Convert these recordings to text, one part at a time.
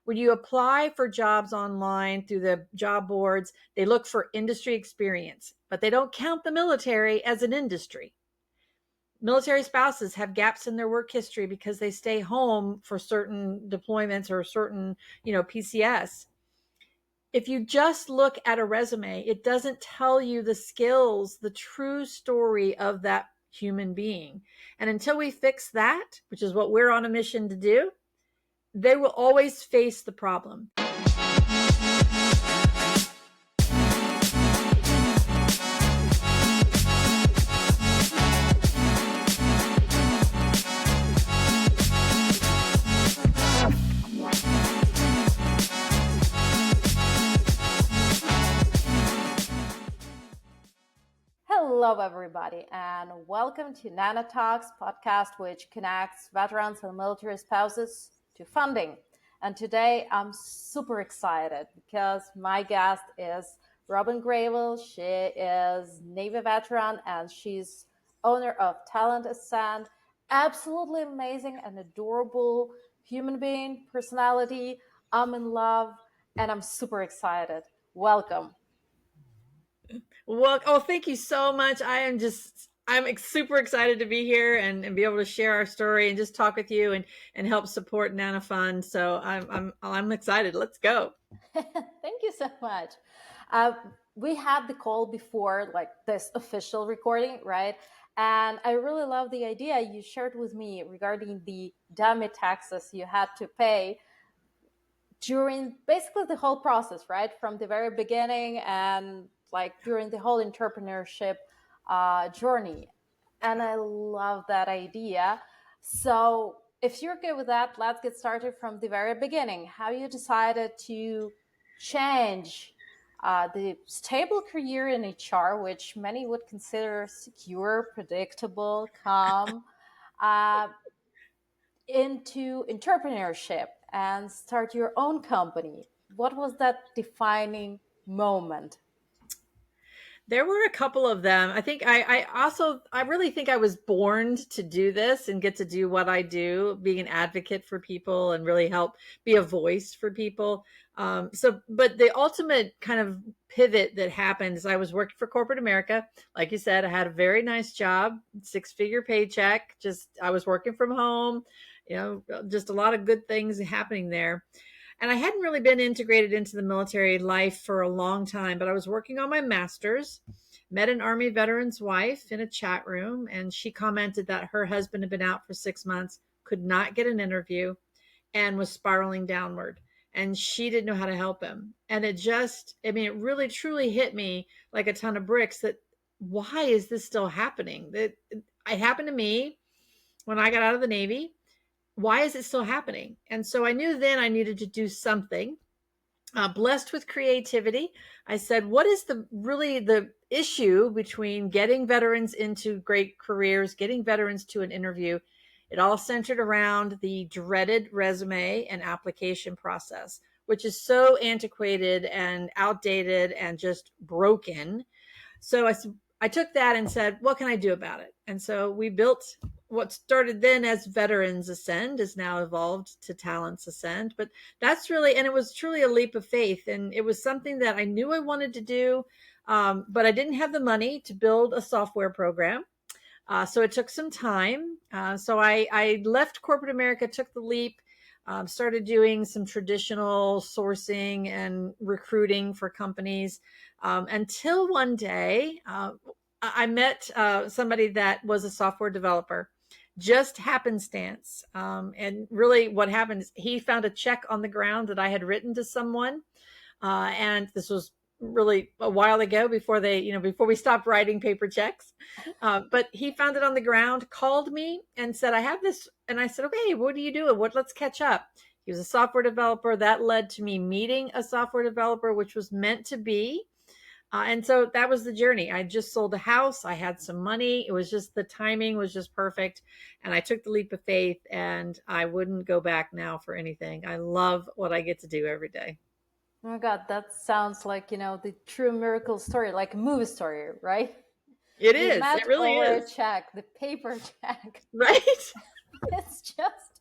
When you apply for jobs online through the job boards, they look for industry experience, but they don't count the military as an industry. Military spouses have gaps in their work history because they stay home for certain deployments or certain, PCS. If you just look at a resume, it doesn't tell you the skills, the true story of that human being. And until we fix that, which is what we're on a mission to do, they will always face the problem. Hello, everybody, and welcome to NanaTalks podcast, which connects veterans and military spouses to funding. And today I'm super excited because my guest is Robyn Grable. She is Navy veteran and she's owner of Talent Ascend. Absolutely amazing and adorable human being, personality. I'm in love and I'm super excited. Welcome. Well, thank you so much. I'm super excited to be here and be able to share our story and just talk with you and help support Nana Fund. So I'm excited. Let's go. Thank you so much. We had the call before, like this official recording, right? And I really love the idea you shared with me regarding the dummy taxes you had to pay during basically the whole process, right? From the very beginning and like during the whole entrepreneurship journey. And I love that idea. So if you're good with that, let's get started from the very beginning. How you decided to change the stable career in HR, which many would consider secure, predictable, calm, into entrepreneurship and start your own company. What was that defining moment? There were a couple of them. I think I really think I was born to do this and get to do what I do, being an advocate for people and really help be a voice for people. But the ultimate kind of pivot that happened is I was working for corporate America. Like you said, I had a very nice job, 6-figure paycheck. I was working from home, just a lot of good things happening there. And I hadn't really been integrated into the military life for a long time, but I was working on my master's, met an Army veteran's wife in a chat room, and she commented that her husband had been out for 6 months, could not get an interview, and was spiraling downward. And she didn't know how to help him. And it really truly hit me like a ton of bricks that why is this still happening? It happened to me when I got out of the Navy. Why is it still happening? And so I knew then I needed to do something. Blessed with creativity, I said, what is the issue between getting veterans into great careers, getting veterans to an interview? It all centered around the dreaded resume and application process, which is so antiquated and outdated and just broken. So I took that and said, what can I do about it? And so we built what started then as Veterans Ascend has now evolved to Talents Ascend. But and it was truly a leap of faith. And it was something that I knew I wanted to do, but I didn't have the money to build a software program. So it took some time. So I left corporate America, took the leap, started doing some traditional sourcing and recruiting for companies until one day I met somebody that was a software developer, just happenstance. And really what happened is he found a check on the ground that I had written to someone. And this was really a while ago before before we stopped writing paper checks. But he found it on the ground, called me and said, I have this. And I said, okay, what do you do? Let's catch up. He was a software developer. That led to me meeting a software developer, which was meant to be. And so that was the journey. I just sold a house. I had some money. It was just the timing was just perfect. And I took the leap of faith and I wouldn't go back now for anything. I love what I get to do every day. Oh my God, that sounds like, the true miracle story, like a movie story, right? It is. It really is. Check, the paper check. Right? It's just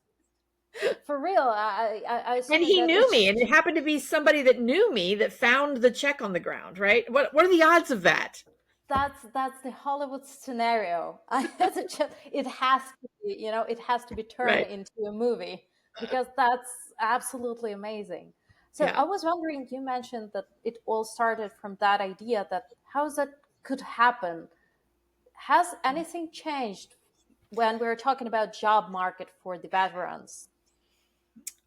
For real, And assuming he that knew me, and it happened to be somebody that knew me that found the check on the ground, right? What are the odds of that? that's the Hollywood scenario. It has to be, it has to be turned Right. into a movie because that's absolutely amazing. So I Yeah. was wondering, you mentioned that it all started from that idea that how that could happen. Has anything changed when we're talking about job market for the veterans?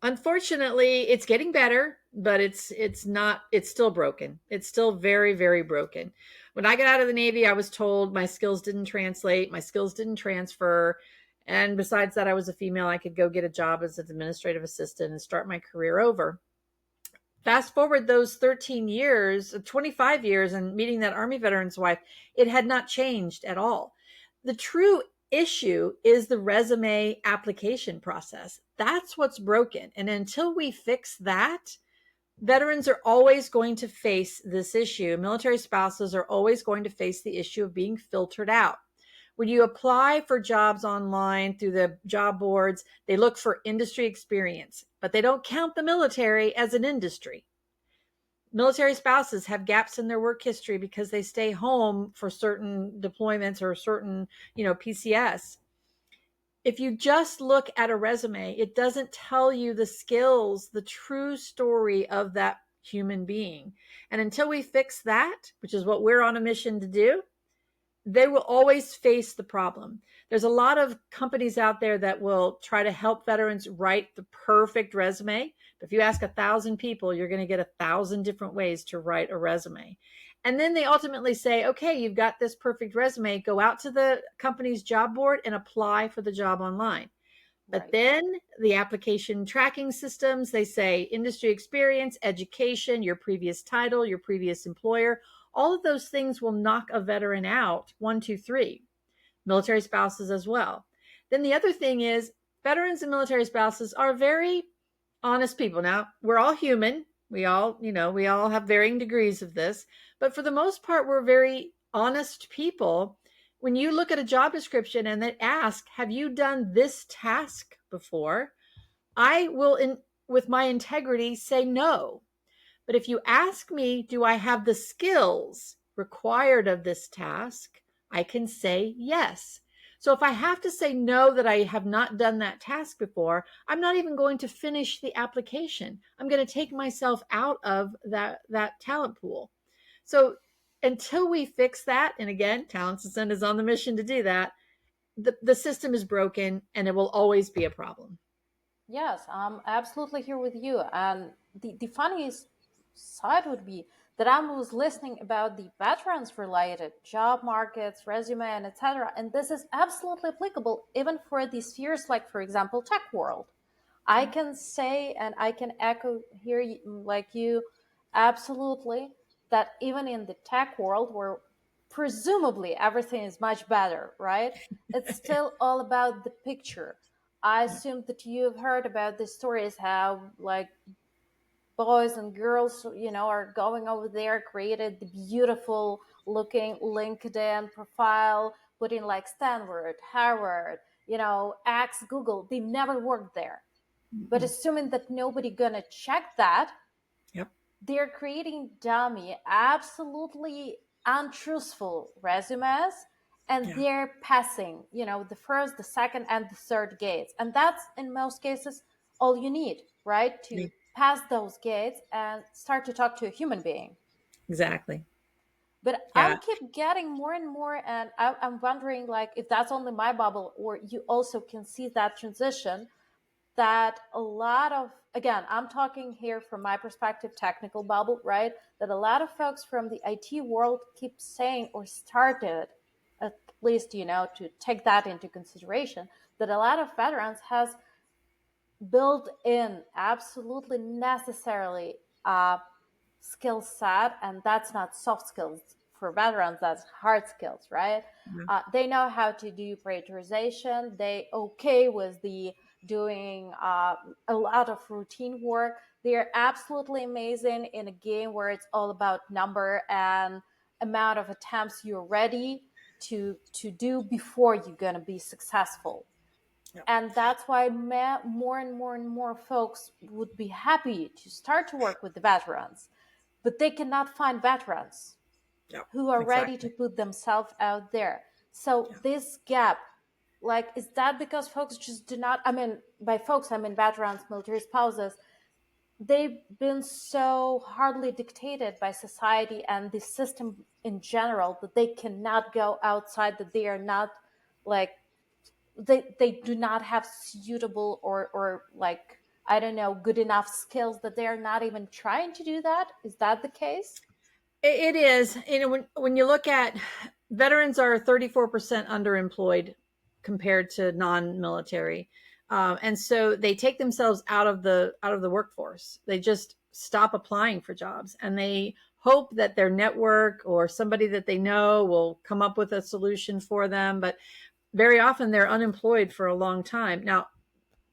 Unfortunately, it's getting better, but it's not it's still broken. It's still very, very broken. When I got out of the Navy, I was told my skills didn't translate, my skills didn't transfer. And besides that, I was a female. I could go get a job as an administrative assistant and start my career over. Fast forward those 13 years, 25 years, and meeting that Army veteran's wife, it had not changed at all. The true issue is the resume application process. That's what's broken. And until we fix that, veterans are always going to face this issue. Military spouses are always going to face the issue of being filtered out. When you apply for jobs online through the job boards, they look for industry experience, but they don't count the military as an industry. Military spouses have gaps in their work history because they stay home for certain deployments or certain, PCS. If you just look at a resume, it doesn't tell you the skills, the true story of that human being. And until we fix that, which is what we're on a mission to do, they will always face the problem. There's a lot of companies out there that will try to help veterans write the perfect resume. But if you ask 1,000 people, you're going to get 1,000 different ways to write a resume. And then they ultimately say, okay, you've got this perfect resume. Go out to the company's job board and apply for the job online. But Right. then the application tracking systems, they say industry experience, education, your previous title, your previous employer, all of those things will knock a veteran out. One, two, three. Military spouses as well. Then the other thing is veterans and military spouses are very honest people. Now, we're all human. We all have varying degrees of this, but for the most part, we're very honest people. When you look at a job description and they ask, have you done this task before? I will, with my integrity, say no. But if you ask me, do I have the skills required of this task? I can say yes. So if I have to say no, that I have not done that task before, I'm not even going to finish the application. I'm going to take myself out of that talent pool. So until we fix that, and again, Talent Ascend is on the mission to do that, the system is broken and it will always be a problem. Yes, I'm absolutely here with you. And the funniest side would be that I was listening about the veterans related job markets, resume, and etc. And this is absolutely applicable even for the spheres like, for example, tech world. I can say and I can echo here, like you, absolutely, that even in the tech world where presumably everything is much better, right? It's still all about the picture. I assume that you've heard about the stories how like boys and girls, are going over there, created the beautiful looking LinkedIn profile, putting like Stanford, Harvard, X, Google. They never worked there, but Mm-mm. assuming that nobody gonna check that, Yep. they're creating dummy, absolutely untruthful resumes, and Yeah. they're passing, the first, the second, and the third gates. And that's in most cases all you need, right? Yeah. To pass those gates and start to talk to a human being. Exactly. But Yeah. I'm keep getting more and more, and I'm wondering like if that's only my bubble or you also can see that transition, that a lot of, again, I'm talking here from my perspective, technical bubble, right? That a lot of folks from the IT world keep saying or started, at least, to take that into consideration, that a lot of veterans has built in absolutely necessarily a skill set, and that's not soft skills for veterans, that's hard skills, right? Yeah. They know how to do prioritization, they okay with the doing a lot of routine work, they're absolutely amazing in a game where it's all about number and amount of attempts you're ready to do before you're going to be successful. Yeah. And that's why more and more and more folks would be happy to start to work with the veterans, but they cannot find veterans Yeah. who are ready to Exactly. put themselves out there. So Yeah. this gap, like, is that because folks just do not, I mean, by folks, I mean veterans, military spouses, they've been so hardly dictated by society and the system in general that they cannot go outside, that they are not like, they do not have suitable or like, I don't know, good enough skills, that they are not even trying to do that. Is that the case? It is. You know, when you look at veterans are 34% underemployed compared to non-military, and so they take themselves out of the workforce. They just stop applying for jobs, and they hope that their network or somebody that they know will come up with a solution for them. But very often they're unemployed for a long time. Now,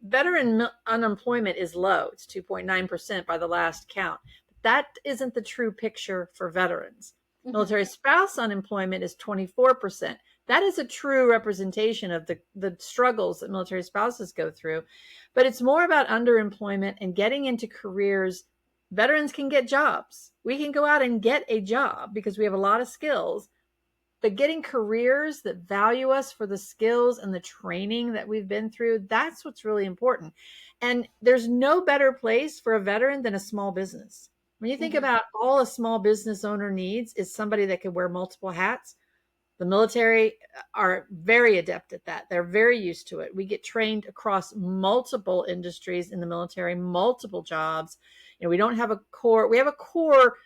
veteran unemployment is low. It's 2.9% by the last count. That isn't the true picture for veterans. Hmm. Military spouse unemployment is 24%. That is a true representation of the struggles that military spouses go through. But it's more about underemployment and getting into careers. Veterans can get jobs. We can go out and get a job because we have a lot of skills, but getting careers that value us for the skills and the training that we've been through, that's what's really important. And there's no better place for a veteran than a small business. When you think Hmm. about all a small business owner needs is somebody that can wear multiple hats. The military are very adept at that. They're very used to it. We get trained across multiple industries in the military, multiple jobs. You know, we don't have a core, we have a core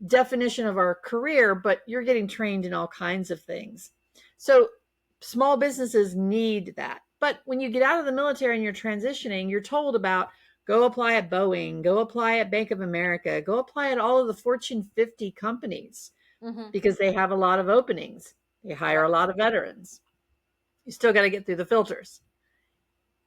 definition of our career, but you're getting trained in all kinds of things. So small businesses need that. But when you get out of the military and you're transitioning, you're told about go apply at Boeing, go apply at Bank of America, go apply at all of the Fortune 50 companies Hmm. because they have a lot of openings. They hire Yeah. a lot of veterans. You still got to get through the filters.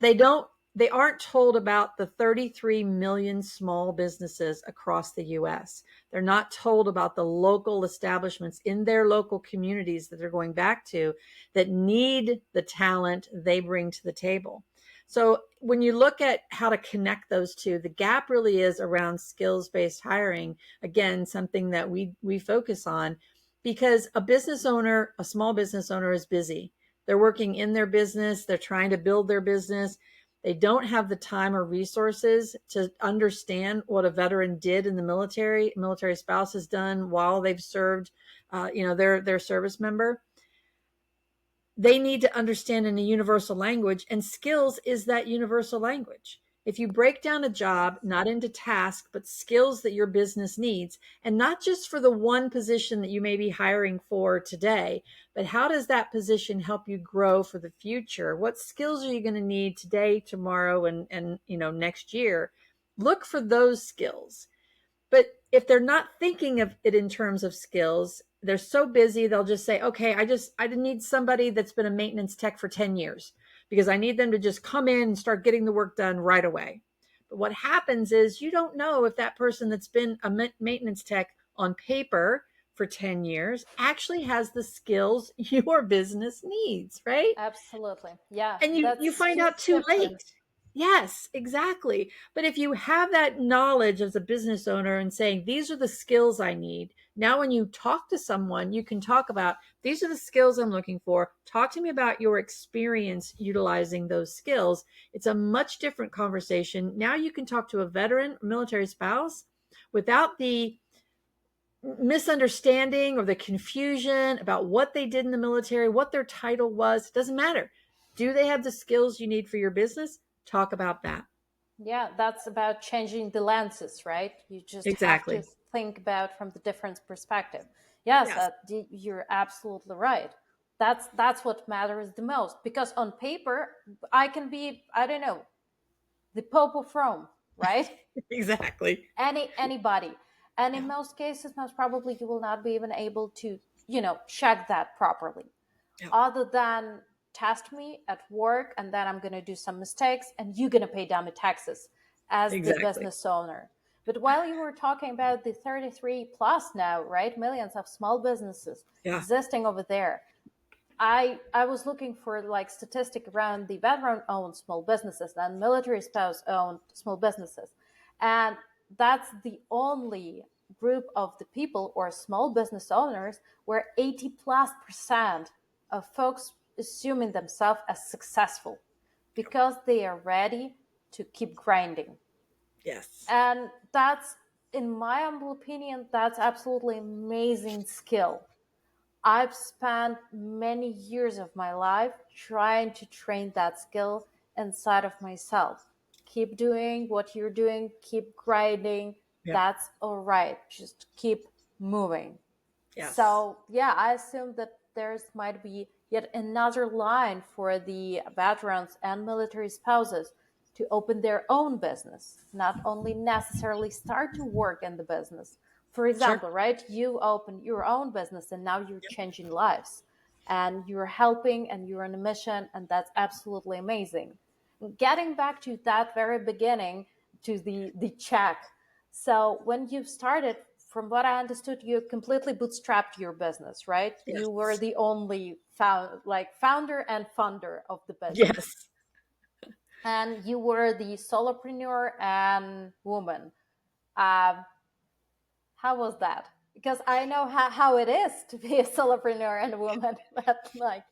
They don't they aren't told about the 33 million small businesses across the US. They're not told about the local establishments in their local communities that they're going back to that need the talent they bring to the table. So when you look at how to connect those two, the gap really is around skills-based hiring. Again, something that we focus on because a business owner, a small business owner is busy. They're working in their business, they're trying to build their business. They don't have the time or resources to understand what a veteran did in the military spouse has done while they've served, their service member. They need to understand in a universal language, and skills is that universal language. If you break down a job not into tasks but skills that your business needs, and not just for the one position that you may be hiring for today, but how does that position help you grow for the future? What skills are you going to need today, tomorrow, and next year? Look for those skills. But if they're not thinking of it in terms of skills, they're so busy, they'll just say, okay, I need somebody that's been a maintenance tech for 10 years because I need them to just come in and start getting the work done right away. But what happens is you don't know if that person that's been a maintenance tech on paper for 10 years actually has the skills your business needs, right? Absolutely. Yeah, And you that's find out huge too difference. late. Yes, exactly. But if you have that knowledge as a business owner and saying, these are the skills I need, now when you talk to someone, you can talk about, these are the skills I'm looking for. Talk to me about your experience utilizing those skills. It's a much different conversation. Now you can talk to a veteran, military spouse without the misunderstanding or the confusion about what they did in the military, what their title was. It doesn't matter. Do they have the skills you need for your business? Talk about that. Yeah, that's about changing the lenses, right? You just have to Exactly. think about from the different perspective. Yes, Yes. you're absolutely right. That's what matters the most, because on paper I can be, I don't know, the Pope of Rome, right? Exactly. Anybody, and in Yeah. most cases, most probably you will not be even able to, check that properly, Yeah. other than test me at work, and then I'm going to do some mistakes and you're going to pay down the taxes as the Exactly. business owner. But while you were talking about the 33 plus now, right, millions of small businesses Yeah. existing over there, I was looking for like statistic around the veteran owned small businesses and military spouse owned small businesses. And that's the only group of the people or small business owners where 80+% of folks assuming themselves as successful because they are ready to keep grinding. Yes. And that's, in my humble opinion, that's absolutely amazing skill. I've spent many years of my life trying to train that skill inside of myself. Keep doing what you're doing, keep grinding. Yep. That's all right. Just keep moving. Yes. So, yeah, I assume that there's might be yet another line for the veterans and military spouses to open their own business, not only necessarily start to work in the business. For Sure. example, right, you open your own business and now you're changing lives and you're helping and you're on a mission, and that's absolutely amazing. Getting back to that very beginning, to the check. So when you started, from what I understood, you completely bootstrapped your business, right? You were Yes. the only founder and funder of the business, Yes. and you were the solopreneur and woman. Um, how was that? Because I know how it is to be a solopreneur and a woman, but like,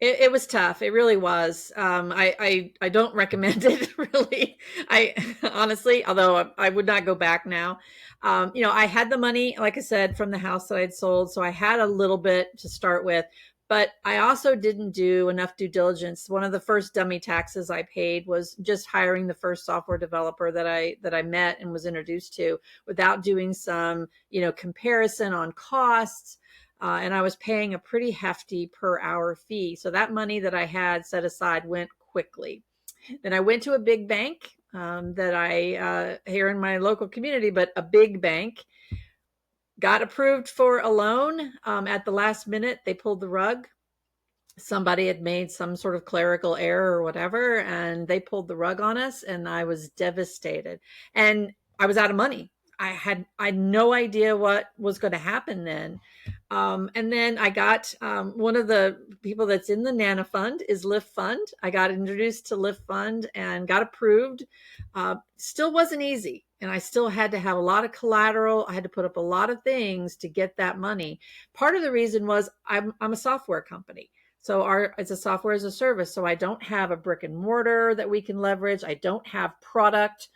It was tough. It really was. I don't recommend it really. I honestly, although I would not go back now. I had the money, like I said, from the house that I'd sold. So I had a little bit to start with, but I also didn't do enough due diligence. One of the first dummy taxes I paid was just hiring the first software developer that I met and was introduced to without doing some, comparison on costs, and I was paying a pretty hefty per hour fee. So that money that I had set aside went quickly. Then I went to a big bank that I here in my local community, but a big bank, got approved for a loan. At the last minute, they pulled the rug. Somebody had made some sort of clerical error or whatever, and they pulled the rug on us, and I was devastated. And I was out of money. I had no idea what was going to happen then. And then I got one of the people that's in the Nana Fund is Lift Fund. I got introduced to Lift Fund and got approved. Still wasn't easy. And I still had to have a lot of collateral. I had to put up a lot of things to get that money. Part of the reason was I'm a software company. So it's a software as a service. So I don't have a brick and mortar that we can leverage. I don't have product,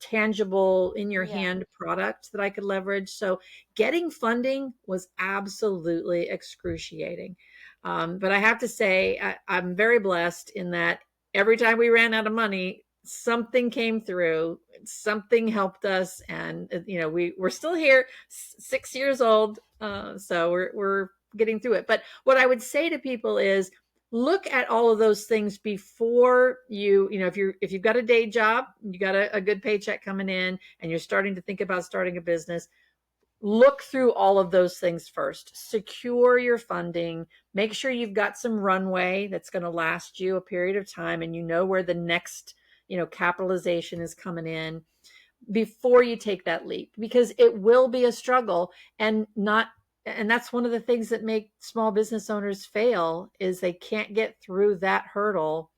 tangible in your yeah, hand product that I could leverage. So getting funding was absolutely excruciating. But I have to say, I'm very blessed in that every time we ran out of money, something came through, something helped us, and we're still here, 6 years old. So we're getting through it. But what I would say to people is, look at all of those things before if you've got a day job, you got a good paycheck coming in, and you're starting to think about starting a business. Look through all of those things first. Secure your funding. Make sure you've got some runway that's going to last you a period of time, and you know where the next capitalization is coming in before you take that leap, because it will be a struggle. And that's one of the things that make small business owners fail, is they can't get through that hurdle,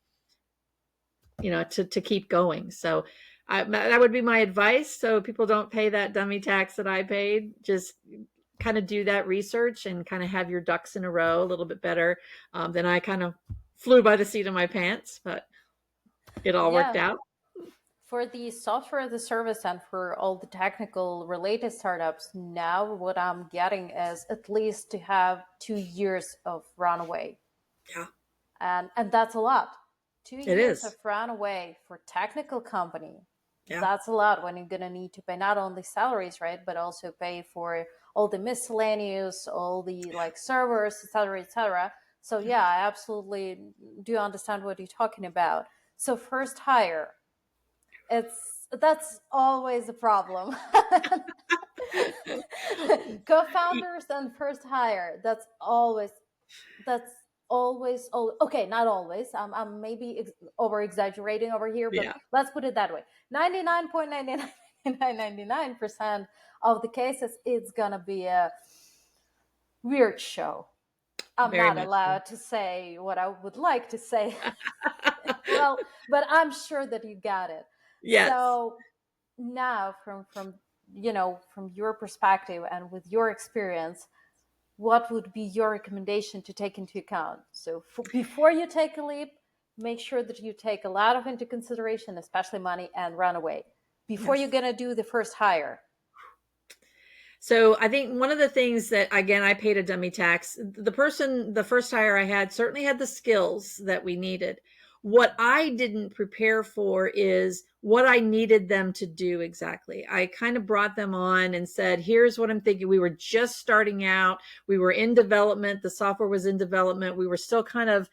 to keep going. So that would be my advice. So people don't pay that dummy tax that I paid. Just kind of do that research and kind of have your ducks in a row a little bit better. Then I kind of flew by the seat of my pants, but it all worked yeah. out. For the software as a service and for all the technical related startups, now what I'm getting is at least to have 2 years of runway. Yeah, And that's a lot. two it years of is. runway for technical company. Yeah. That's a lot when you're gonna need to pay not only salaries, right, but also pay for all the miscellaneous, all the like servers, etc., etc. So Yeah. yeah, I absolutely do understand what you're talking about. So first hire, it's that's always a problem. Co-founders and first hire, that's always okay, not always. I'm maybe over exaggerating over here, but Yeah. let's put it that way. 99.999999% of the cases, it's gonna be a weird show. I'm Very not much so. allowed to say what I would like to say. Well, but I'm sure that you got it. Yes. So now, from your perspective and with your experience, what would be your recommendation to take into account? So before you take a leap, make sure that you take a lot of into consideration, especially money, and run away before you're Yes. going to do the first hire. So I think one of the things that, again, I paid a dummy tax. The first hire I had certainly had the skills that we needed. What I didn't prepare for is what I needed them to do exactly. I kind of brought them on and said, here's what I'm thinking. We were just starting out. We were in development. The software was in development. We were still kind of,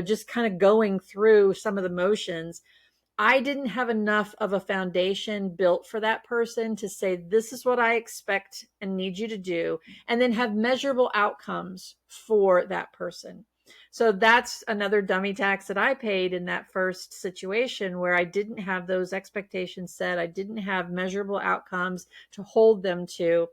just kind of going through some of the motions. I didn't have enough of a foundation built for that person to say, this is what I expect and need you to do, and then have measurable outcomes for that person. So that's another dummy tax that I paid in that first situation where I didn't have those expectations set. I didn't have measurable outcomes to hold them to.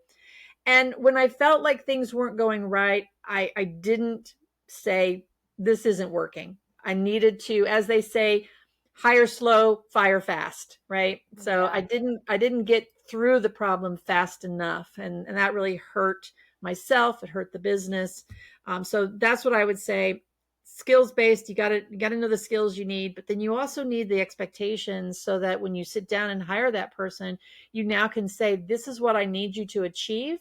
And when I felt like things weren't going right, I didn't say, this isn't working. I needed to, as they say, hire slow, fire fast, right? So Yeah. I didn't get through the problem fast enough. And that really hurt myself. It hurt the business. So that's what I would say. Skills based, you got to know the skills you need, but then you also need the expectations so that when you sit down and hire that person, you now can say, this is what I need you to achieve.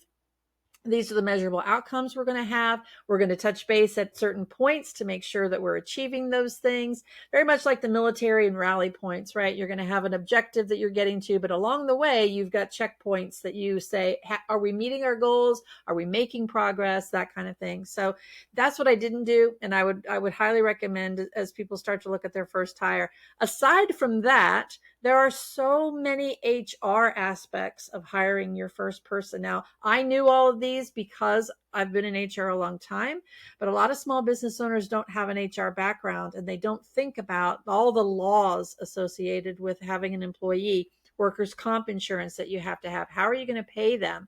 These are the measurable outcomes we're going to have. We're going to touch base at certain points to make sure that we're achieving those things. Very much like the military and rally points, right? You're going to have an objective that you're getting to, but along the way, you've got checkpoints that you say, are we meeting our goals? Are we making progress? That kind of thing. So that's what I didn't do. And I would highly recommend as people start to look at their first hire. Aside from that, there are so many HR aspects of hiring your first person. Now, I knew all of these because I've been in HR a long time, but a lot of small business owners don't have an HR background and they don't think about all the laws associated with having an employee, workers' comp insurance that you have to have. How are you going to pay them?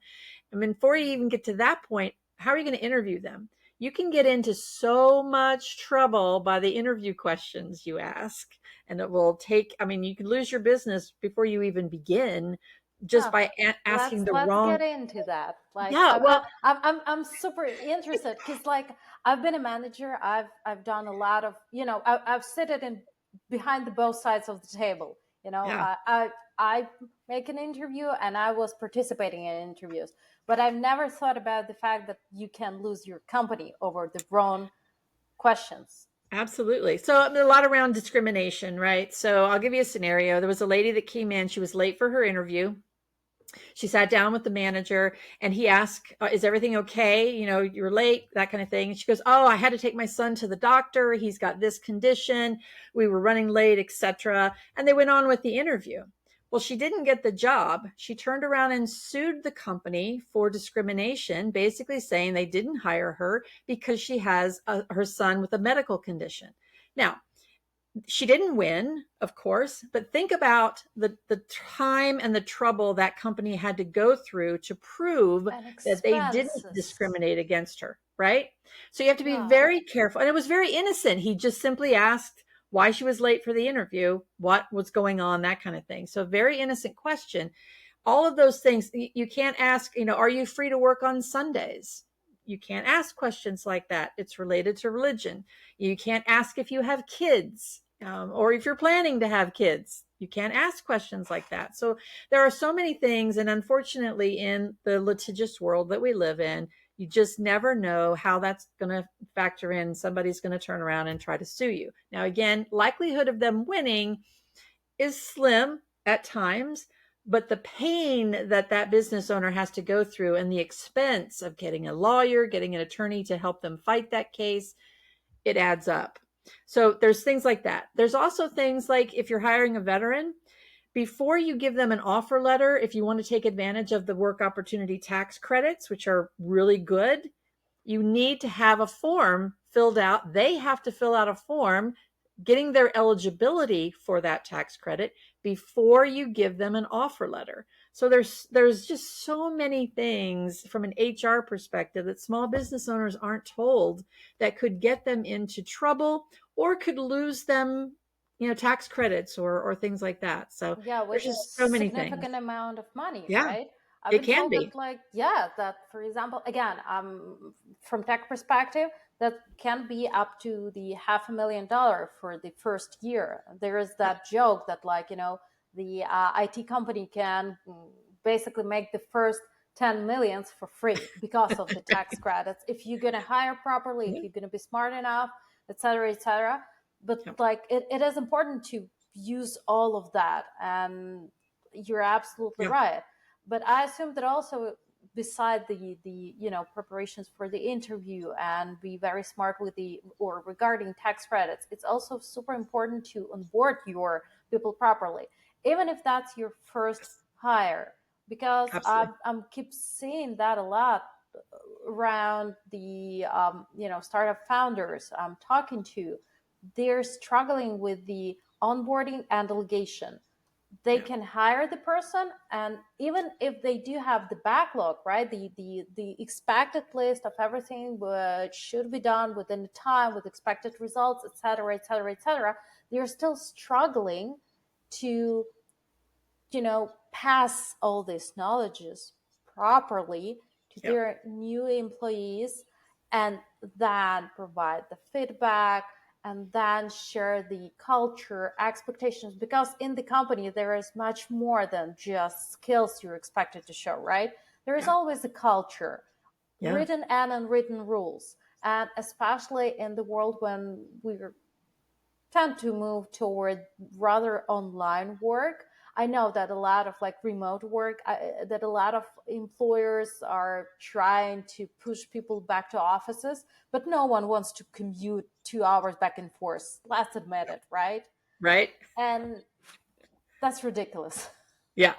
I mean, before you even get to that point, how are you going to interview them? You can get into so much trouble by the interview questions you ask, and it will take, I mean, you can lose your business before you even begin just Yeah. by asking the Let's wrong. get into that. Like, Yeah, well, I'm super interested because, like, I've been a manager. I've done a lot of, I've sitting in behind the both sides of the table. yeah. I make an interview and I was participating in interviews, but I've never thought about the fact that you can lose your company over the wrong questions. Absolutely. So I mean, a lot around discrimination, right? So I'll give you a scenario. There was a lady that came in. She was late for her interview. She sat down with the manager and he asked, is everything okay? You're late, that kind of thing. And she goes, oh, I had to take my son to the doctor. He's got this condition. We were running late, etc. And they went on with the interview. Well, she didn't get the job. She turned around and sued the company for discrimination, basically saying they didn't hire her because she has her son with a medical condition. Now, she didn't win, of course, but think about the time and the trouble that company had to go through to prove And that they didn't expenses. discriminate against her, right? So you have to be Yeah. very careful. And it was very innocent. He just simply asked why she was late for the interview, what was going on, that kind of thing. So very innocent question. All of those things you can't ask, are you free to work on Sundays? You can't ask questions like that. It's related to religion. You can't ask if you have kids, or if you're planning to have kids. You can't ask questions like that. So there are so many things. And unfortunately, in the litigious world that we live in, you just never know how that's going to factor in. Somebody's going to turn around and try to sue you. Now, again, likelihood of them winning is slim at times, but the pain that that business owner has to go through and the expense of getting a lawyer, getting an attorney to help them fight that case, it adds up. So there's things like that. There's also things like if you're hiring a veteran, before you give them an offer letter, if you want to take advantage of the work opportunity tax credits, which are really good, you need to have a form filled out. They have to fill out a form getting their eligibility for that tax credit before you give them an offer letter. So there's just so many things from an HR perspective that small business owners aren't told that could get them into trouble or could lose them, tax credits or things like that. So Yeah, there's which is just so many significant things. amount of money, Yeah, right? I've it been can told be. that, like, yeah, that for example, again, from tech perspective, that can be up to the $500,000 for the first year. There is that joke that, like, the IT company can basically make the first 10 millions for free because of the tax credits. If you're going to hire properly, if Yeah. you're going to be smart enough, etc., etc. But Yeah. like, it is important to use all of that, and you're absolutely Yeah. right. But I assume that also, beside the preparations for the interview and be very smart with the or regarding tax credits, it's also super important to onboard your people properly, even if that's your first hire, because Absolutely. I'm keep seeing that a lot around the startup founders I'm talking to. They're struggling with the onboarding and delegation. They Yeah. can hire the person, and even if they do have the backlog, right, the expected list of everything which should be done within the time with expected results, etc., etc., etc., they're still struggling to pass all these knowledges properly to Yeah. their new employees, and then provide the feedback, and then share the culture expectations, because in the company there is much more than just skills you're expected to show, right? There is Yeah. always a culture, Yeah. written and unwritten rules, and especially in the world when we're tend to move toward rather online work. I know that a lot of like remote work, that a lot of employers are trying to push people back to offices, but no one wants to commute 2 hours back and forth. Let's admit it, right? Right. And that's ridiculous. Yeah.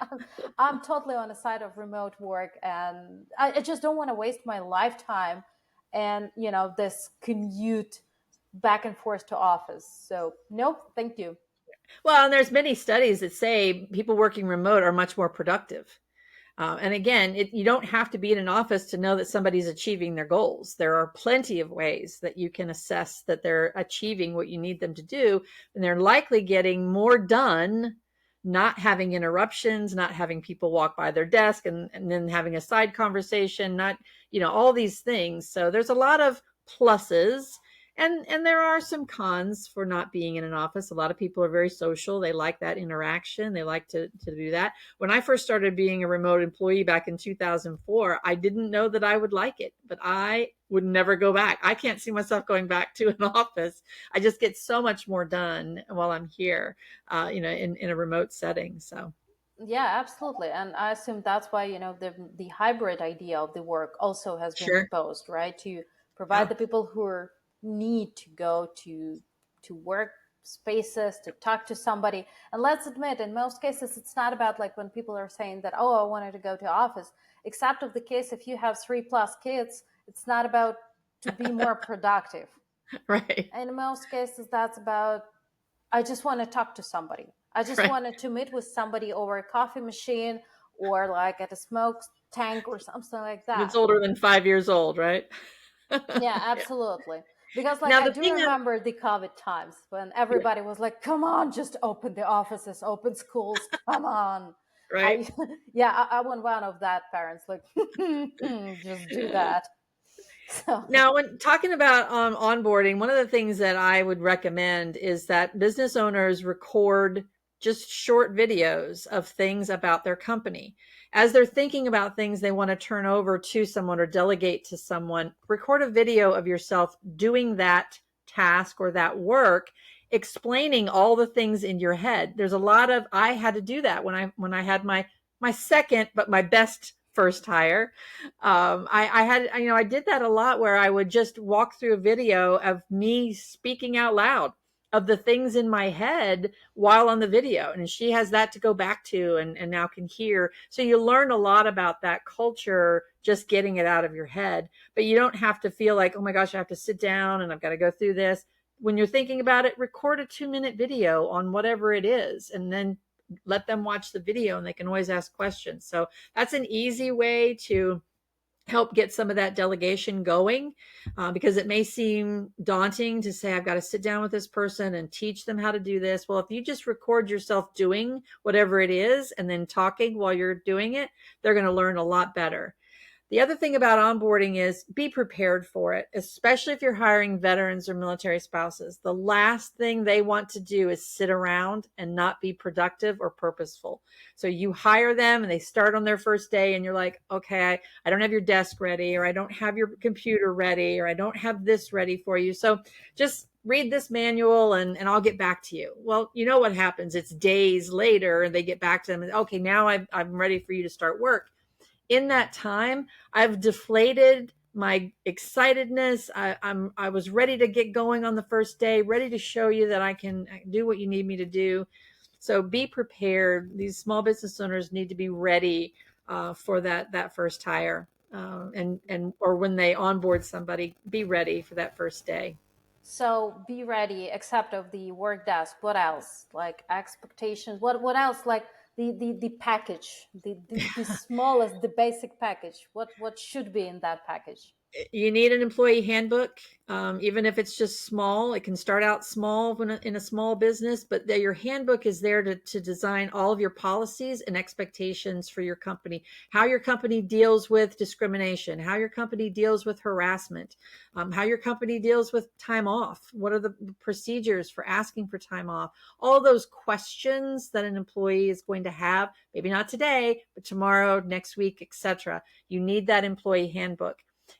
I'm totally on the side of remote work, and I just don't want to waste my lifetime and this commute back and forth to office. So nope, thank you. Well, and there's many studies that say people working remote are much more productive. And again, you don't have to be in an office to know that somebody's achieving their goals. There are plenty of ways that you can assess that they're achieving what you need them to do, and they're likely getting more done, not having interruptions, not having people walk by their desk and then having a side conversation, not, all these things. So there's a lot of pluses. And there are some cons for not being in an office. A lot of people are very social. They like that interaction. They like to do that. When I first started being a remote employee back in 2004, I didn't know that I would like it, but I would never go back. I can't see myself going back to an office. I just get so much more done while I'm here, in a remote setting. So Yeah, absolutely. And I assume that's why, the hybrid idea of the work also has been sure. imposed, right? To provide Yeah. the people who need to go to work spaces to talk to somebody. And let's admit, in most cases, it's not about like when people are saying that, oh, I wanted to go to office, except of the case if you have 3+ kids, it's not about to be more productive. Right. In most cases, that's about, I just want to talk to somebody. I just Right. wanted to meet with somebody over a coffee machine or like at a smoke tank or something like If it's that. older than 5 years old, right? Yeah, Yeah. absolutely. Because like Now I the do thing that, remember the COVID times when everybody was like, "Come on, just open the offices, open schools, come on." right? I yeah, I want one of that parents like, just do that. So Now, when talking about onboarding, one of the things that I would recommend is that business owners record just short videos of things about their company. As they're thinking about things they want to turn over to someone or delegate to someone, record a video of yourself doing that task or that work, explaining all the things in your head. There's a lot of, I had to do that when I had my second but my best first hire. I had, I did that a lot where I would just walk through a video of me speaking out loud of the things in my head while on the video. And she has that to go back to and now can hear. So you learn a lot about that culture, just getting it out of your head, but you don't have to feel like, oh my gosh, I have to sit down and I've got to go through this. When you're thinking about it, record a 2-minute video on whatever it is, and then let them watch the video and they can always ask questions. So that's an easy way to help get some of that delegation going, because it may seem daunting to say, I've got to sit down with this person and teach them how to do this. Well, if you just record yourself doing whatever it is and then talking while you're doing it, they're going to learn a lot better. The other thing about onboarding is be prepared for it, especially if you're hiring veterans or military spouses. The last thing they want to do is sit around and not be productive or purposeful. So you hire them and they start on their first day and you're like, okay, I don't have your desk ready, or I don't have your computer ready, or I don't have this ready for you. So just read this manual and I'll get back to you. Well, you know what happens? It's days later and they get back to them and, okay, now I'm ready for you to start work. In that time, I've deflated my excitedness. I was ready to get going on the first day, ready to show you that I can do what you need me to do. So be prepared. These small business owners need to be ready for that first hire, and or when they onboard somebody, be ready for that first day. So be ready, except of the work desk. What else? Like expectations. What else? Like the package, the smallest, the basic package. What should be in that package? You need an employee handbook, even if it's just small. It can start out small in a small business, but your handbook is there to design all of your policies and expectations for your company, how your company deals with discrimination, how your company deals with harassment, how your company deals with time off. What are the procedures for asking for time off? All those questions that an employee is going to have, maybe not today, but tomorrow, next week, etc. You need that employee handbook.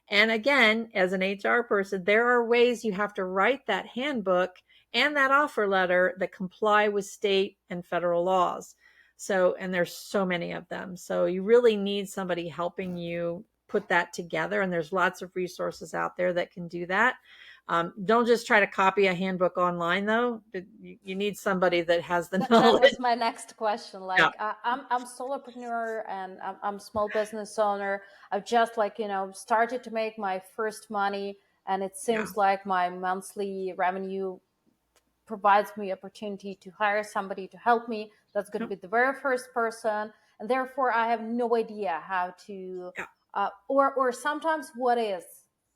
And again, as an HR person, there are ways you have to write that handbook and that offer letter that comply with state and federal laws. So, and there's so many of them. So you really need somebody helping you put that together. And there's lots of resources out there that can do that. Don't just try to copy a handbook online, though. You need somebody that has the That knowledge. was my next question. Yeah. Like, I'm solopreneur and I'm small business owner. I've just started to make my first money, and it Yeah. seems like my monthly revenue provides me opportunity to hire somebody to help me. That's going to be the very first person, and therefore I have no idea how to, Yeah. or sometimes what is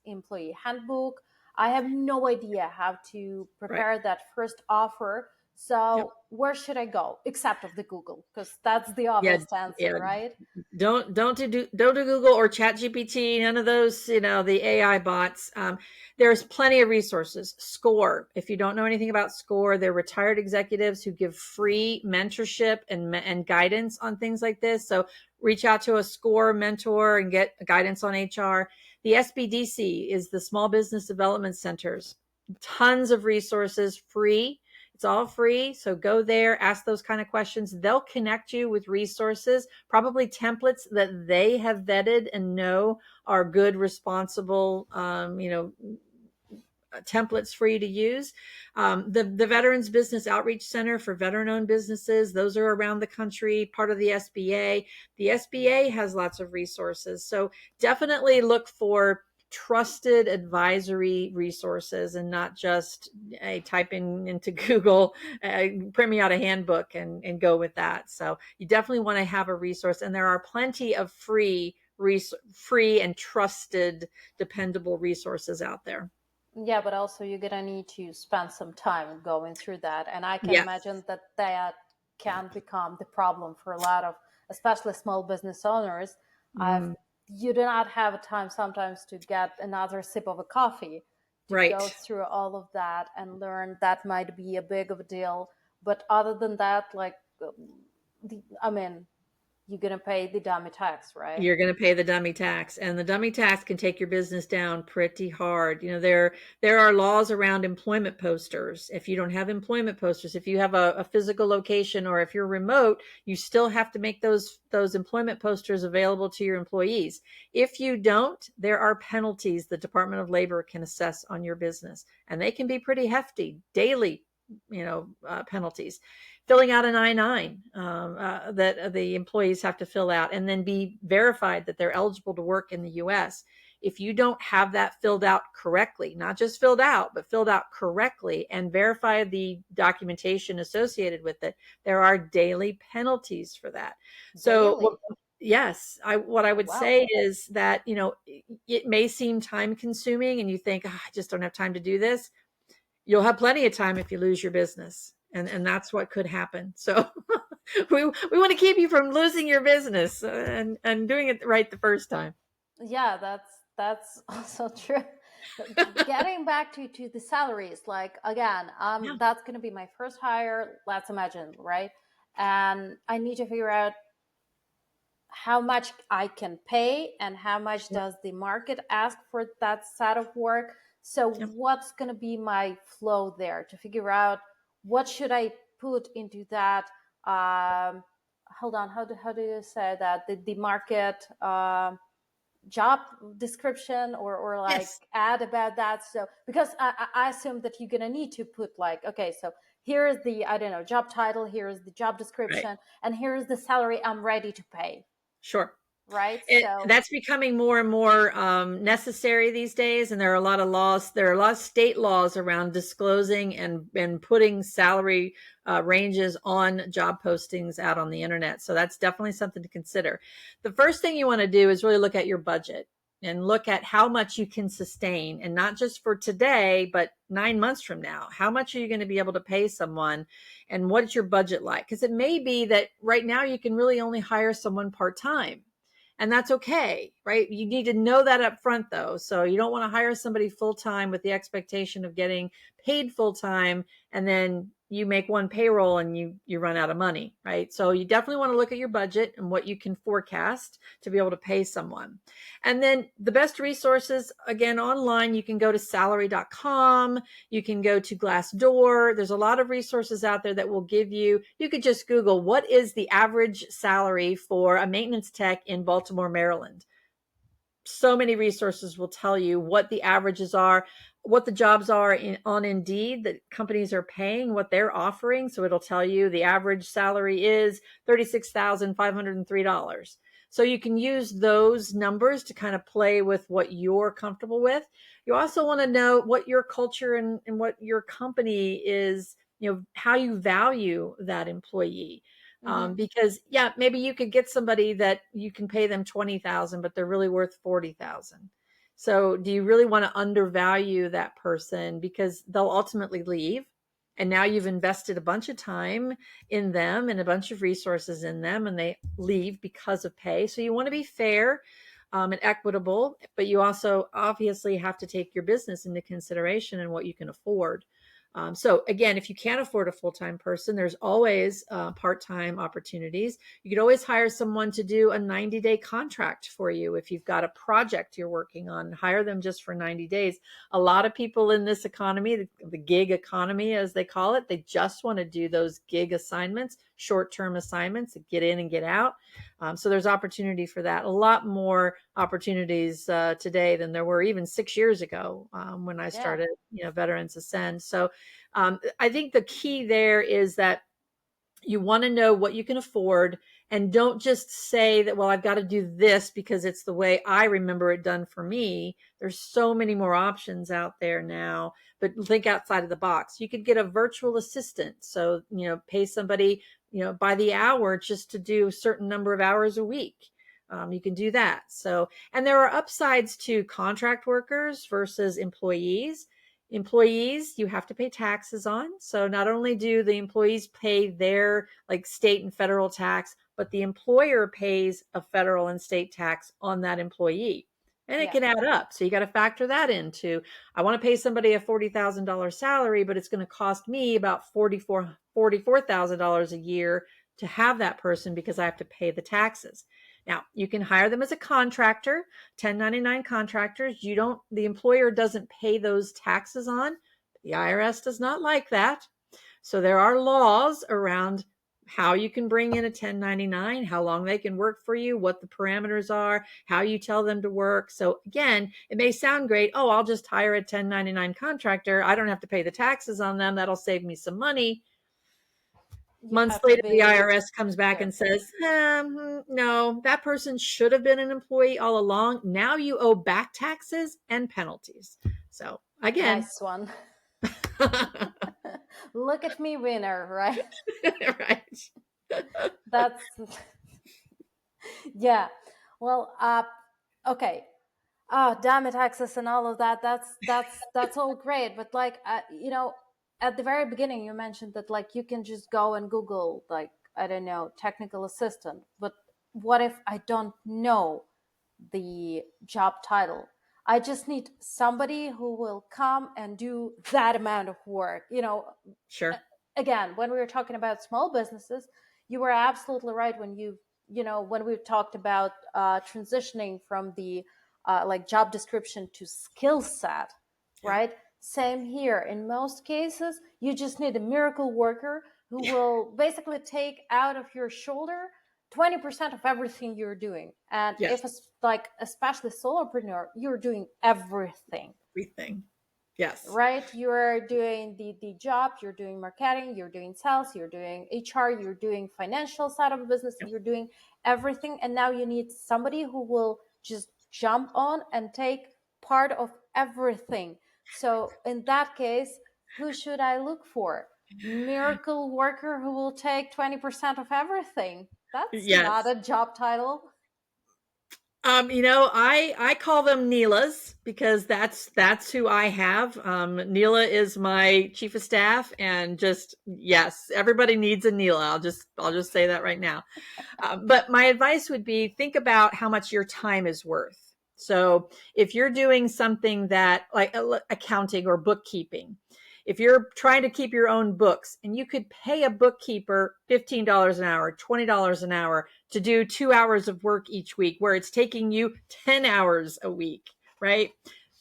employee handbook. I have no idea how to Right. prepare that first offer. Yep. So where should I go except of the Google? Because that's the Yeah. obvious answer, Yeah. right? Don't do Google or Chat GPT. None of those. The AI bots. There's plenty of resources. Score. If you don't know anything about Score, they're retired executives who give free mentorship and guidance on things like this. So reach out to a Score mentor and get guidance on HR. The SBDC is the Small Business Development Centers. Tons of resources, free. It's all free. So go there, ask those kind of questions. They'll connect you with resources, probably templates that they have vetted and know are good, responsible, templates for you to use. The Veterans Business Outreach Center for veteran-owned businesses, those are around the country, part of the SBA. The SBA has lots of resources. So definitely look for trusted advisory resources and not just typing into Google, print me out a handbook and go with that. So you definitely want to have a resource, and there are plenty of free and trusted, dependable resources out there. Yeah, but also you're gonna need to spend some time going through that, and I can Yes. imagine that can become the problem for a lot of, especially small business owners. I've Mm, You do not have time sometimes to get another sip of a coffee to go right. through all of that and learn. That might be a big of a deal, but other than that, like, I mean, you're gonna pay the dummy tax, right? You're going to pay the dummy tax, and the dummy tax can take your business down pretty hard. There are laws around employment posters. If you don't have employment posters, if you have a physical location, or if you're remote, you still have to make those employment posters available to your employees. If you don't, there are penalties the Department of Labor can assess on your business, and they can be pretty hefty, daily, penalties. Filling out an I-9 that the employees have to fill out and then be verified that they're eligible to work in the U.S. if you don't have that filled out correctly, not just filled out, but filled out correctly and verify the documentation associated with it, there are daily penalties for that. So, Daily. yes, what I would Wow. say is that, it may seem time consuming and you think, "Ah, I just don't have time to do this." You'll have plenty of time if you lose your business. And that's what could happen. So we want to keep you from losing your business and doing it right the first time. Yeah, that's also true. Getting back to the salaries, like again, Yeah. that's gonna be my first hire. Let's imagine, right? And I need to figure out how much I can pay and how much Yep. does the market ask for that set of work. So Yep. what's going to be my flow there to figure out what should I put into that? Hold on, how do you say that the market job description or like Yes. add about that? So because I assume that you're gonna need to put like, okay, so here is the, I don't know, job title, here is the job Right. description, and here is the salary I'm ready to pay, Sure. right? So That's becoming more and more necessary these days, and there are a lot of laws. There are a lot of state laws around disclosing and putting salary ranges on job postings out on the internet. So that's definitely something to consider. The first thing you want to do is really look at your budget and look at how much you can sustain, and not just for today, but 9 months from now. How much are you going to be able to pay someone, and what's your budget like? Because it may be that right now you can really only hire someone part time, and that's okay, right? You need to know that up front though. So you don't want to hire somebody full time with the expectation of getting paid full time, and then you make one payroll and you run out of money, right? So you definitely want to look at your budget and what you can forecast to be able to pay someone. And then the best resources, again, online, you can go to salary.com, you can go to Glassdoor. There's a lot of resources out there that will give you could just Google what is the average salary for a maintenance tech in Baltimore, Maryland. So many resources will tell you what the averages are, what the jobs are on Indeed that companies are paying, what they're offering. So it'll tell you the average salary is $36,503. So you can use those numbers to kind of play with what you're comfortable with. You also want to know what your culture and what your company is, how you value that employee. mhm. Because yeah, maybe you could get somebody that you can pay them 20,000, but they're really worth 40,000. So do you really want to undervalue that person because they'll ultimately leave? And now you've invested a bunch of time in them and a bunch of resources in them, and they leave because of pay. So you want to be fair and equitable, but you also obviously have to take your business into consideration and what you can afford. So again, if you can't afford a full-time person, there's always part-time opportunities. You could always hire someone to do a 90-day contract for you. If you've got a project you're working on, hire them just for 90 days. A lot of people in this economy, the gig economy, as they call it, they just want to do those gig assignments, short-term assignments, get in and get out. So there's opportunity for that. A lot more opportunities today than there were even 6 years ago when I Yeah. started, Veterans Ascend. So I think the key there is that you want to know what you can afford, and don't just say that, well, I've got to do this because it's the way I remember it done for me. There's so many more options out there now, but think outside of the box. You could get a virtual assistant. So, pay somebody, by the hour just to do a certain number of hours a week. You can do that. So, and there are upsides to contract workers versus employees. Employees, you have to pay taxes on. So not only do the employees pay their like state and federal tax, but the employer pays a federal and state tax on that employee. And it Yeah. can add up. So you got to factor that into, I want to pay somebody a $40,000 salary, but it's going to cost me about $44,000 a year to have that person because I have to pay the taxes. Now, you can hire them as a contractor, 1099 contractors. The employer doesn't pay those taxes on. The IRS does not like that. So there are laws around how you can bring in a 1099, how long they can work for you, what the parameters are, how you tell them to work. So again, it may sound great. Oh, I'll just hire a 1099 contractor. I don't have to pay the taxes on them. That'll save me some money. You Months have to later, the be IRS comes back and careful. says, no, that person should have been an employee all along. Now you owe back taxes and penalties. So again, Nice one. Look at me, winner, right? right. That's yeah. Well, okay. Oh, damn it, access and all of that. That's all great. But like, at the very beginning, you mentioned that like you can just go and Google like, I don't know, technical assistant. But what if I don't know the job title? I just need somebody who will come and do that amount of work. Sure. Again, when we were talking about small businesses, you were absolutely right when when we talked about transitioning from the like job description to skill set, Yeah. right? Same here. In most cases, you just need a miracle worker who will basically take out of your shoulder 20% of everything you're doing. And if Yes. it's like, especially solopreneur, you're doing everything, Everything. Yes. right? You're doing the job, you're doing marketing, you're doing sales, you're doing HR, you're doing financial side of a business, Yep. you're doing everything. And now you need somebody who will just jump on and take part of everything. So in that case, who should I look for? Miracle worker who will take 20% of everything. That's not Yes. a job title. I call them Neela's because that's who I have. Neela is my chief of staff, and just yes, everybody needs a Neela. I'll just say that right now. But my advice would be think about how much your time is worth. So if you're doing something that like accounting or bookkeeping, if you're trying to keep your own books and you could pay a bookkeeper $15 an hour, $20 an hour to do 2 hours of work each week, where it's taking you 10 hours a week, right?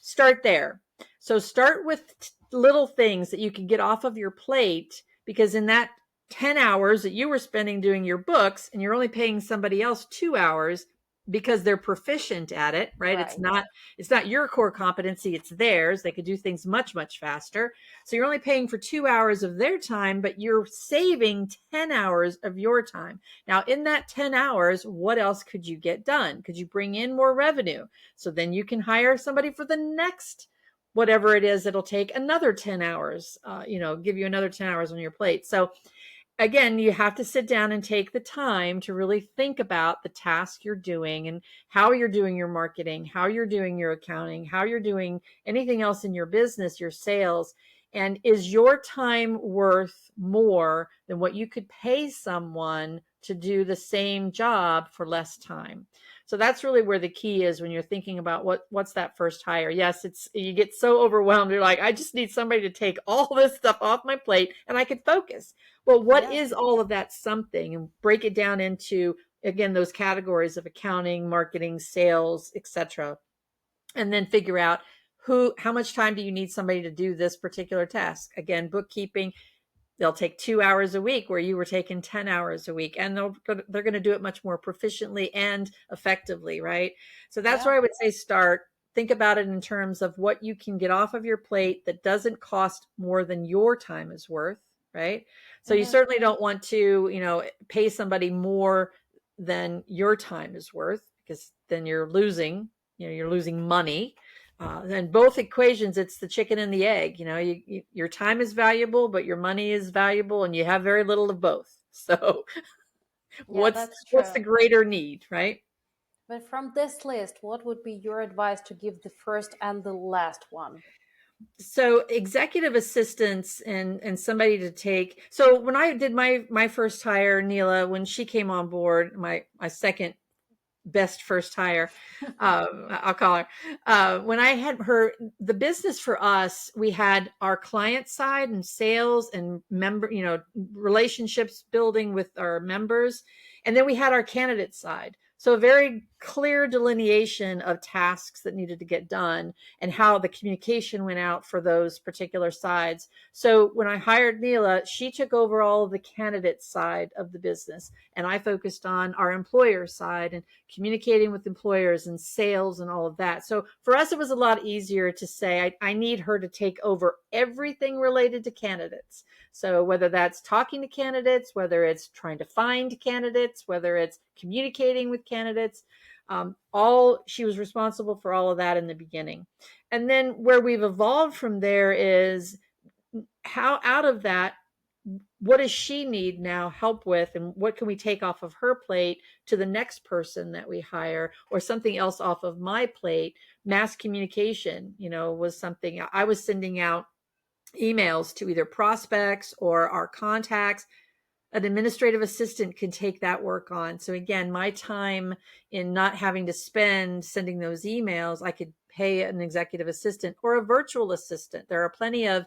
Start there. So start with little things that you can get off of your plate, because in that 10 hours that you were spending doing your books and you're only paying somebody else 2 hours because they're proficient at it, right? it's Right. not it's not your core competency, it's theirs. They could do things much, much faster. So you're only paying for 2 hours of their time, but you're saving 10 hours of your time. Now in that 10 hours, what else could you get done? Could you bring in more revenue? So then you can hire somebody for the next whatever it is. It'll take another 10 hours, give you another 10 hours on your plate. So again, you have to sit down and take the time to really think about the task you're doing and how you're doing your marketing, how you're doing your accounting, how you're doing anything else in your business, your sales. And is your time worth more than what you could pay someone to do the same job for less time? So that's really where the key is when you're thinking about what's that first hire. Yes, it's you get so overwhelmed. You're like, I just need somebody to take all this stuff off my plate and I could focus. Well, what Yeah. is all of that something? And break it down into, again, those categories of accounting, marketing, sales, etc. And then figure out how much time do you need somebody to do this particular task? Again, bookkeeping, they'll take 2 hours a week where you were taking 10 hours a week, and they're going to do it much more proficiently and effectively, right? So that's Yeah. where I would say start. Think about it in terms of what you can get off of your plate that doesn't cost more than your time is worth, right? So you Hmm. certainly don't want to, pay somebody more than your time is worth, because then you're losing money. And both equations, it's the chicken and the egg. Your time is valuable, but your money is valuable, and you have very little of both. So Yeah, what's that's what's the true. greater need, right? But from this list, what would be your advice to give the first and the last one? So executive assistants and somebody to take. So when I did my first hire, Neela, when she came on board, my second best first hire, I'll call her. When I had her, the business for us, we had our client side and sales and relationships building with our members. And then we had our candidate side. So a very clear delineation of tasks that needed to get done and how the communication went out for those particular sides. So when I hired Neela, she took over all of the candidate side of the business, and I focused on our employer side and communicating with employers and sales and all of that. So for us, it was a lot easier to say, I need her to take over everything related to candidates. So whether that's talking to candidates, whether it's trying to find candidates, whether it's communicating with candidates, all she was responsible for all of that in the beginning. And then where we've evolved from there is how out of that, what does she need now help with, and what can we take off of her plate to the next person that we hire, or something else off of my plate. Mass communication, was something I was sending out emails to either prospects or our contacts. An administrative assistant can take that work on. So again, my time in not having to spend sending those emails, I could pay an executive assistant or a virtual assistant. There are plenty of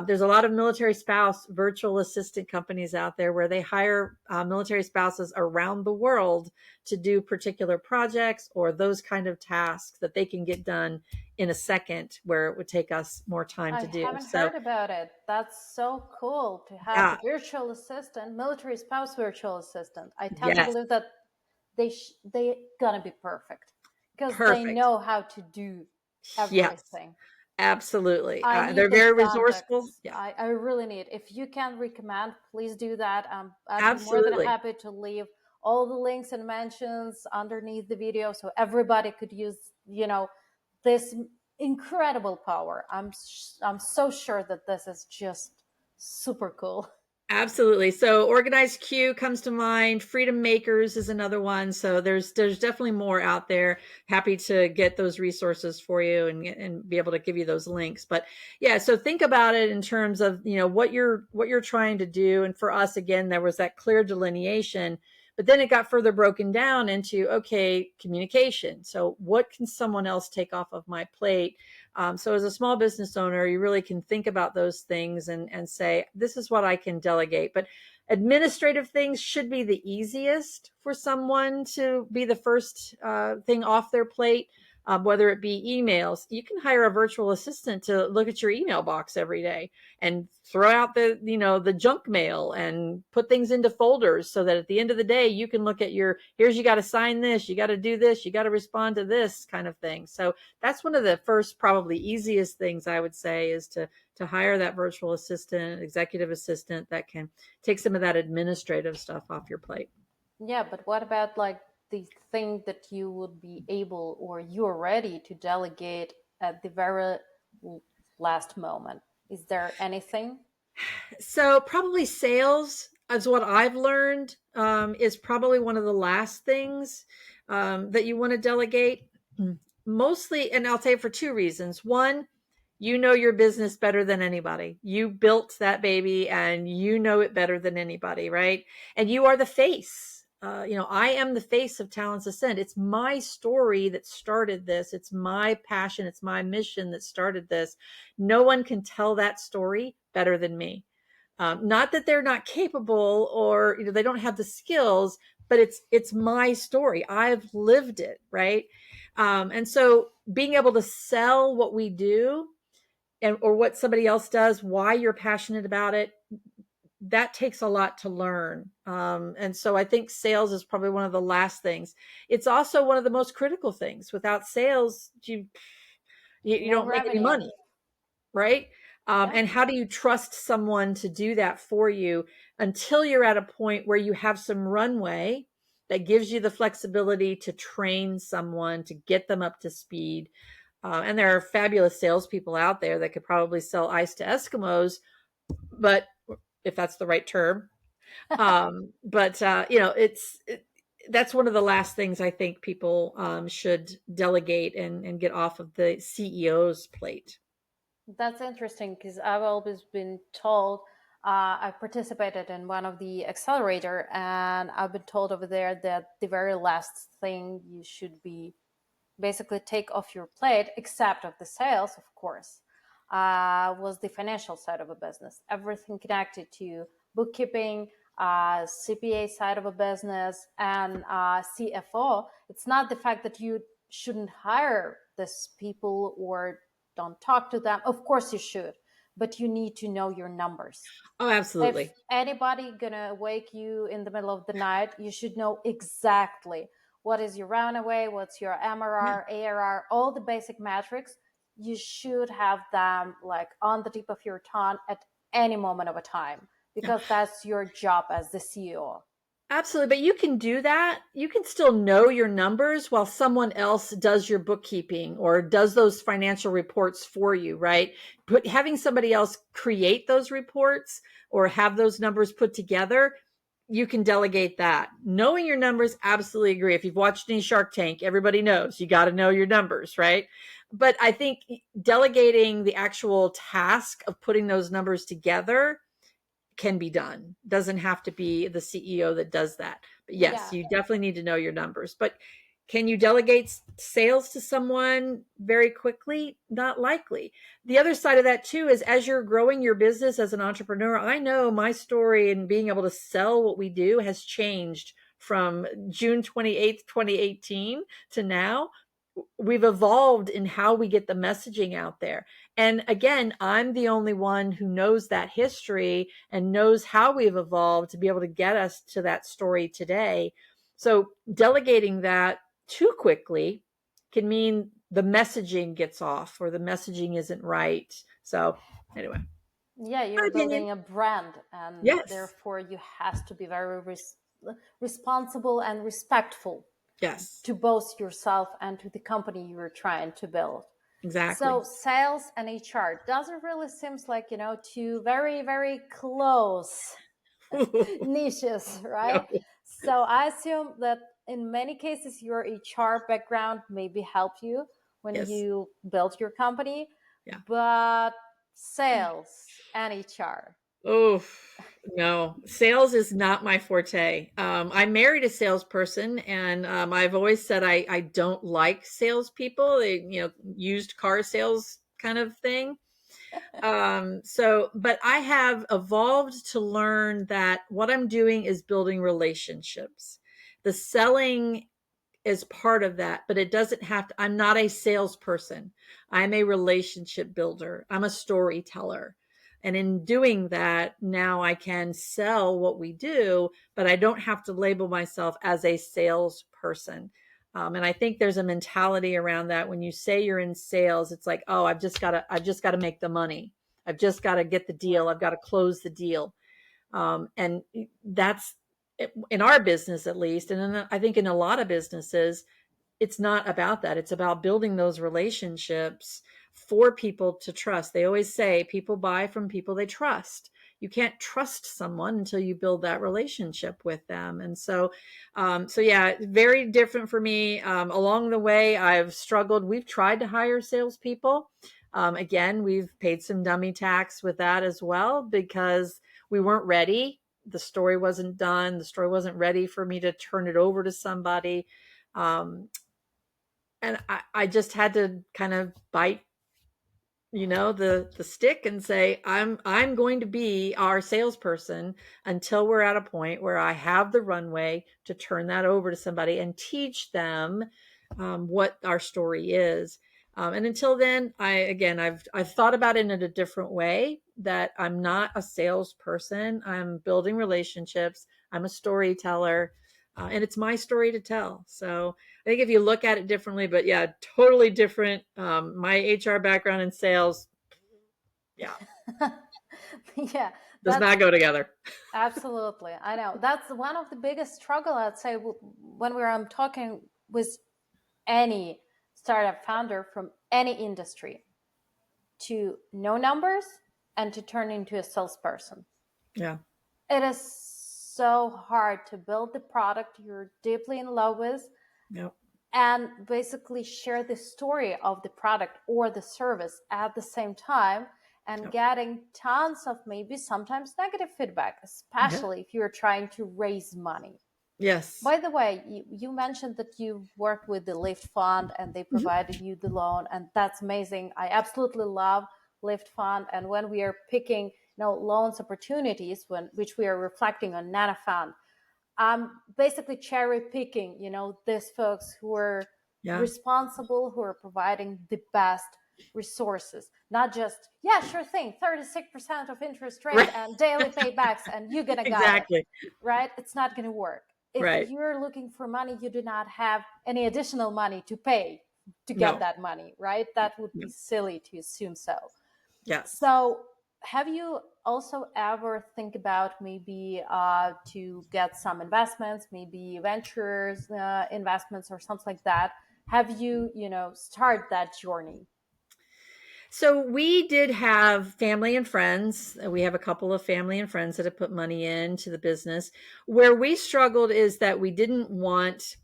there's a lot of military spouse virtual assistant companies out there where they hire military spouses around the world to do particular projects or those kind of tasks that they can get done in a second, where it would take us more time I to do. haven't So heard about it. That's so cool to have yeah, the virtual assistant, military spouse virtual assistant. I tend to yes, believe that they gonna be perfect because they perfect. know how to do Yes, everything. absolutely. I They're need the very resourceful. contacts. Yeah, I really need. If you can recommend, please do that. I'd be more than absolutely. happy to leave all the links and mentions underneath the video so everybody could use, this incredible power. I'm so sure that this is just super cool. Absolutely. So organized queue comes to mind. Freedom Makers is another one. So there's definitely more out there. Happy to get those resources for you and be able to give you those links. But yeah, so think about it in terms of, what you're trying to do. And for us, again, there was that clear delineation, but then it got further broken down into, okay, communication. So what can someone else take off of my plate? So as a small business owner, you really can think about those things and say, this is what I can delegate. But administrative things should be the easiest for someone to be the first thing off their plate. Whether it be emails, you can hire a virtual assistant to look at your email box every day and throw out the junk mail and put things into folders so that at the end of the day, you can look at here's, you got to sign this, you got to do this, you got to respond to this kind of thing. So that's one of the first, probably easiest things I would say, is to hire that virtual assistant, executive assistant that can take some of that administrative stuff off your plate. Yeah, but what about like the thing that you would be able or you're ready to delegate at the very last moment? Is there anything? So probably sales, as what I've learned, is probably one of the last things that you want to delegate. Mostly, and I'll say for two reasons. One, you know your business better than anybody. You built that baby and you know it better than anybody, right? And you are the face. I am the face of Talents Ascend. It's my story that started this. It's my passion. It's my mission that started this. No one can tell that story better than me. Not that they're not capable or they don't have the skills, but it's my story. I've lived it, right? And so being able to sell what we do and or what somebody else does, why you're passionate about it, that takes a lot to learn. And so I think sales is probably one of the last things. It's also one of the most critical things. Without sales, you No don't make any revenue. money, right? Yeah. And how do you trust someone to do that for you until you're at a point where you have some runway that gives you the flexibility to train someone, to get them up to speed? And there are fabulous salespeople out there that could probably sell ice to Eskimos, but if that's the right term. But that's one of the last things I think people should delegate and get off of the CEO's plate. That's interesting because I've always been told, I participated in one of the accelerator, and I've been told over there that the very last thing you should be basically take off your plate, except of the sales, of course, was the financial side of a business. Everything connected to bookkeeping, CPA side of a business, and CFO, it's not the fact that you shouldn't hire these people or don't talk to them. Of course you should, but you need to know your numbers. Oh, If absolutely. anybody gonna wake you in the middle of the night, you should know exactly what is your runaway, what's your Yeah. MRR, ARR, all the basic metrics. You should have them like on the tip of your tongue at any moment of a time, Yeah. because that's your job as the CEO. Absolutely, but you can do that. You can still know your numbers while someone else does your bookkeeping or does those financial reports for you, right? But having somebody else create those reports or have those numbers put together, you can delegate that. Knowing your numbers, absolutely agree. If you've watched any Shark Tank, everybody knows you got to know your numbers, right? But I think delegating the actual task of putting those numbers together can be done. Doesn't have to be the CEO that does that. But yes, Yeah. you definitely need to know your numbers. But can you delegate sales to someone very quickly? Not likely. The other side of that too is as you're growing your business as an entrepreneur, I know my story and being able to sell what we do has changed from June 28th, 2018 to now. We've evolved in how we get the messaging out there. And again, I'm the only one who knows that history and knows how we've evolved to be able to get us to that story today. So delegating that too quickly can mean the messaging gets off or the messaging isn't right. So anyway, Yeah, my you're opinion. building a brand, and Yes. therefore you have to be very responsible and respectful Yes. to both yourself and to the company you're trying to build. So Exactly. sales and HR doesn't really seems like, two very, very close niches, right? No. So I assume that in many cases your HR background maybe helped you when Yes. you built your company, Yeah. but sales and HR. Oh, no. Sales is not my forte. I married a salesperson, and I've always said I don't like salespeople. Used car sales kind of thing. But I have evolved to learn that what I'm doing is building relationships. The selling is part of that, but it doesn't have to. I'm not a salesperson. I'm a relationship builder. I'm a storyteller. And in doing that, now I can sell what we do, but I don't have to label myself as a salesperson. And I think there's a mentality around that. When you say you're in sales, it's like, oh, I've just got to make the money. I've just got to get the deal. Right. I've got to close the deal. And that's in our business, at least. And I think in a lot of businesses, it's not about that. It's about building those relationships for people to trust. They always say people buy from people they trust. You can't trust someone until you build that relationship with them. And so yeah, very different for me. Along the way, I've struggled. We've tried to hire salespeople. Again, we've paid some dummy tax with that as well because we weren't ready. The story wasn't done. The story wasn't ready for me to turn it over to somebody. Um, and I just had to kind of bite the stick and say I'm going to be our salesperson until we're at a point where I have the runway to turn that over to somebody and teach them what our story is. And until then, I've thought about it in a different way, that I'm not a salesperson. I'm building relationships. I'm a storyteller, and it's my story to tell. So I think if you look at it differently, but yeah, totally different. My HR background in sales, yeah, Yeah, does that's not go together. absolutely. I know. That's one of the biggest struggle, I'd say, when we're talking with any startup founder from any industry, to know numbers and to turn into a salesperson. Yeah. It is so hard to build the product you're deeply in love with Yep. and basically share the story of the product or the service at the same time, and Yep. getting tons of maybe sometimes negative feedback, Yeah. especially if you're trying to raise money. Yes. By the way, you mentioned that you worked with the Lift Fund and they Mhm. provided you the loan, and that's amazing. I absolutely love Lift Fund. And when we are picking loans opportunities, which we are reflecting on Nana Fund, basically cherry picking, these folks who are Yeah. responsible, who are providing the best resources, not just, yeah, sure thing, 36% of interest rate Right. and daily paybacks, and you're gonna got it, Exactly. right? It's not gonna work. If Right. you're looking for money, you do not have any additional money to pay to get No. that money, right? That would No. be silly to assume so. Yes. So, have you also ever think about maybe to get some investments, maybe ventures investments or something like that? Have you, start that journey? So we did have family and friends. We have a couple of family and friends that have put money into the business. Where we struggled is that we didn't want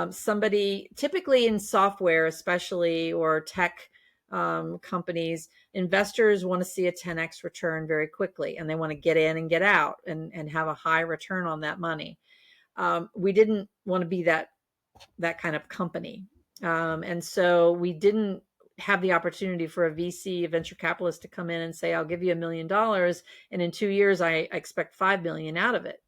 somebody, typically in software, especially, or tech companies, investors want to see a 10x return very quickly, and they want to get in and get out and have a high return on that money. We didn't want to be that kind of company. And so we didn't have the opportunity for a VC, a venture capitalist, to come in and say, I'll give you $1 million. And in 2 years, I expect 5 million out of it.